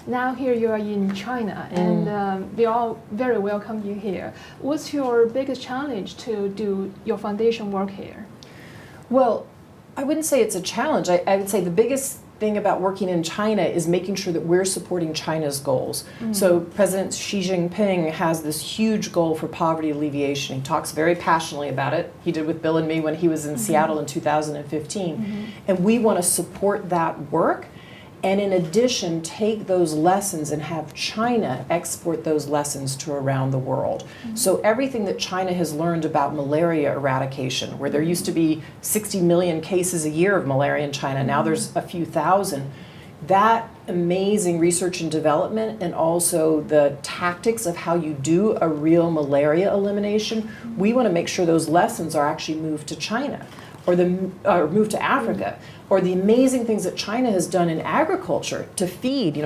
Now here you are in China, and we all very welcome you here. What's your biggest challenge to do your foundation work here? Well, I wouldn't say it's a challenge. I would say the biggest thing about working in China is making sure that we're supporting China's goals. So President Xi Jinping has this huge goal for poverty alleviation. He talks very passionately about it. He did with Bill and me when he was in Seattle in 2015. And we want to support that work, and in addition take those lessons and have China export those lessons to around the world. So everything that China has learned about malaria eradication, where there used to be 60 million cases a year of malaria in China, now there's a few thousand, that amazing research and development, and also the tactics of how you do a real malaria elimination, we want to make sure those lessons are actually moved to China, or moved to Africa, or the amazing things that China has done in agriculture to feed.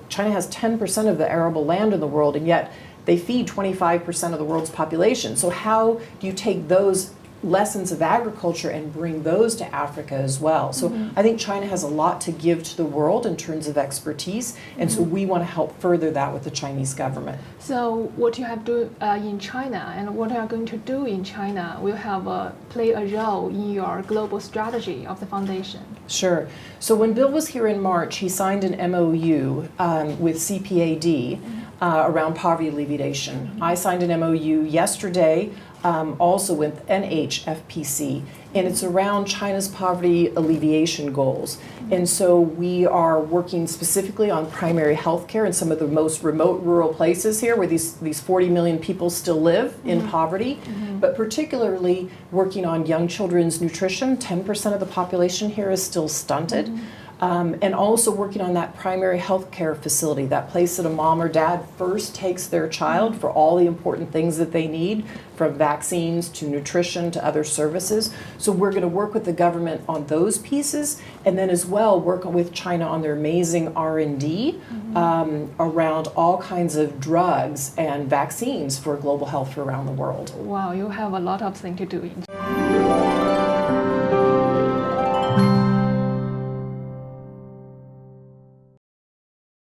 China has 10% of the arable land in the world, and yet they feed 25% of the world's population. So how do you take those lessons of agriculture and bring those to Africa as well? So I think China has a lot to give to the world in terms of expertise, and so we want to help further that with the Chinese government. So what you have to do in China and what you are going to do in China will have play a role in your global strategy of the foundation. Sure. So when Bill was here in March, he signed an MOU with CPAD around poverty alleviation. I signed an MOU yesterday also with NHFPC, and it's around China's poverty alleviation goals. And so we are working specifically on primary health care in some of the most remote rural places here where these 40 million people still live in poverty, but particularly working on young children's nutrition. 10% of the population here is still stunted. And also working on that primary health care facility, that place that a mom or dad first takes their child for all the important things that they need, from vaccines to nutrition to other services. So we're going to work with the government on those pieces, and then as well work with China on their amazing R&D around all kinds of drugs and vaccines for global health for around the world. Wow, you have a lot of things to do.